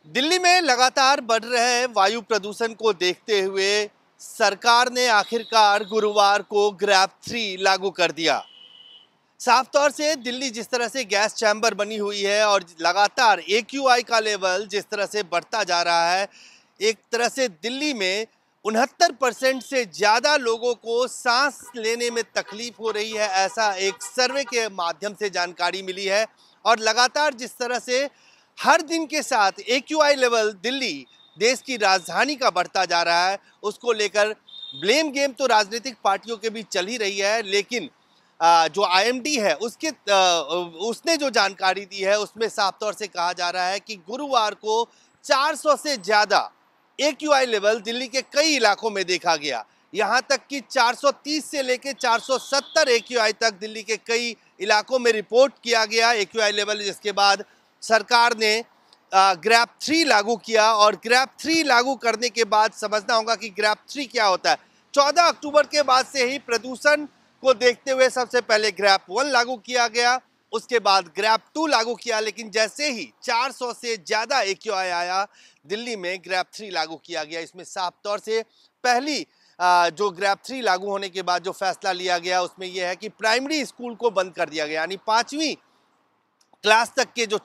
दिल्ली में लगातार बढ़ रहे वायु प्रदूषण को देखते हुए सरकार ने आखिरकार गुरुवार को ग्रैब 3 लागू कर दिया। साफ तौर से दिल्ली जिस तरह से गैस चैम्बर बनी हुई है और लगातार AQI का लेवल जिस तरह से बढ़ता जा रहा है, एक तरह से दिल्ली में 69% से ज़्यादा लोगों को सांस लेने में तकलीफ हो रही है, ऐसा एक सर्वे के माध्यम से जानकारी मिली है। और लगातार जिस तरह से हर दिन के साथ AQI लेवल दिल्ली देश की राजधानी का बढ़ता जा रहा है, उसको लेकर ब्लेम गेम तो राजनीतिक पार्टियों के बीच चल ही रही है। लेकिन जो IMD है उसने जो जानकारी दी है उसमें साफ तौर से कहा जा रहा है कि गुरुवार को 400 से ज़्यादा AQI लेवल दिल्ली के कई इलाकों में देखा गया। यहाँ तक कि 430 से लेकर 470 AQI तक दिल्ली के कई इलाकों में रिपोर्ट किया गया AQI लेवल, जिसके बाद सरकार ने ग्रैब 3 लागू किया। और ग्रैब 3 लागू करने के बाद समझना होगा कि ग्रैब 3 क्या होता है। 14 अक्टूबर के बाद से ही प्रदूषण को देखते हुए सबसे पहले ग्रैब 1 लागू किया गया, उसके बाद ग्रैब 2 लागू किया। लेकिन जैसे ही 400 से ज़्यादा AQI आया, दिल्ली में ग्रैब 3 लागू किया गया। इसमें साफ तौर से पहली जो ग्रैब 3 लागू होने के बाद जो फैसला लिया गया उसमें यह है कि प्राइमरी स्कूल को बंद कर दिया गया, यानी 5वीं क्लास तक के जो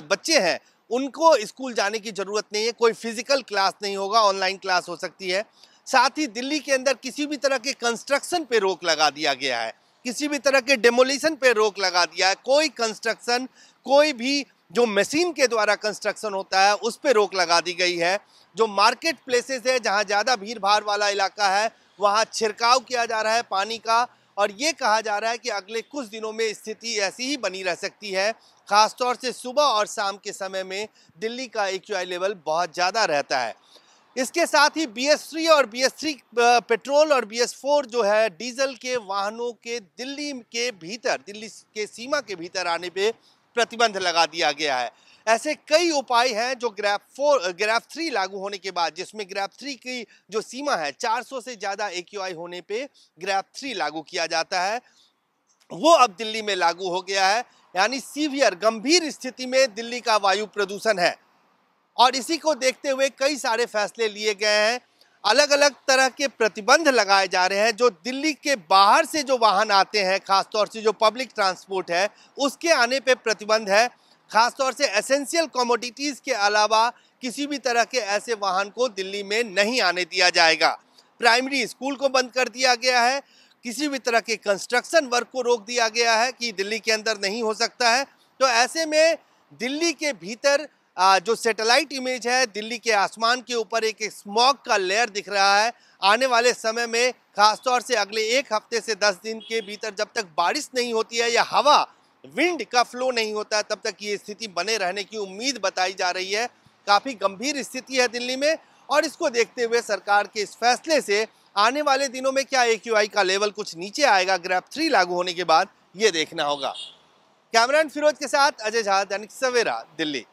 बच्चे हैं उनको स्कूल जाने की ज़रूरत नहीं है। कोई फिजिकल क्लास नहीं होगा, ऑनलाइन क्लास हो सकती है। साथ ही दिल्ली के अंदर किसी भी तरह के कंस्ट्रक्शन पे रोक लगा दिया गया है, किसी भी तरह के डेमोलिशन पे रोक लगा दिया है। कोई कंस्ट्रक्शन, कोई भी जो मशीन के द्वारा कंस्ट्रक्शन होता है उस पे रोक लगा दी गई है। जो मार्केट प्लेसेस है, जहाँ ज़्यादा भीड़ भाड़ वाला इलाका है, वहाँ छिड़काव किया जा रहा है पानी का। और ये कहा जा रहा है कि अगले कुछ दिनों में स्थिति ऐसी ही बनी रह सकती है। खासतौर से सुबह और शाम के समय में दिल्ली का AQI लेवल बहुत ज़्यादा रहता है। इसके साथ ही BS3 और BS3 पेट्रोल और BS4 जो है डीजल के वाहनों के दिल्ली के भीतर, दिल्ली के सीमा के भीतर आने पे प्रतिबंध लगा दिया गया है। ऐसे कई उपाय हैं जो ग्रैब 3 लागू होने के बाद, जिसमें ग्रैब 3 की जो सीमा है 400 से ज़्यादा AQI होने पे ग्रैब 3 लागू किया जाता है, वो अब दिल्ली में लागू हो गया है। यानी सीवियर, गंभीर स्थिति में दिल्ली का वायु प्रदूषण है। और इसी को देखते हुए कई सारे फैसले लिए गए हैं, अलग अलग तरह के प्रतिबंध लगाए जा रहे हैं। जो दिल्ली के बाहर से जो वाहन आते हैं, खासतौर से जो पब्लिक ट्रांसपोर्ट है उसके आने पे प्रतिबंध है। खासतौर से एसेंशियल कमोडिटीज़ के अलावा किसी भी तरह के ऐसे वाहन को दिल्ली में नहीं आने दिया जाएगा। प्राइमरी स्कूल को बंद कर दिया गया है, किसी भी तरह के कंस्ट्रक्शन वर्क को रोक दिया गया है कि दिल्ली के अंदर नहीं हो सकता है। तो ऐसे में दिल्ली के भीतर जो सैटेलाइट इमेज है, दिल्ली के आसमान के ऊपर एक स्मॉग का लेयर दिख रहा है। आने वाले समय में खासतौर से अगले 1 हफ्ते से 10 दिन के भीतर जब तक बारिश नहीं होती है या हवा, विंड का फ्लो नहीं होता है, तब तक ये स्थिति बने रहने की उम्मीद बताई जा रही है। काफ़ी गंभीर स्थिति है दिल्ली में। और इसको देखते हुए सरकार के इस फैसले से आने वाले दिनों में क्या AQI का लेवल कुछ नीचे आएगा ग्रैब 3 लागू होने के बाद, ये देखना होगा। कैमरामैन फिरोज के साथ अजय झा, दैनिक सवेरा, दिल्ली।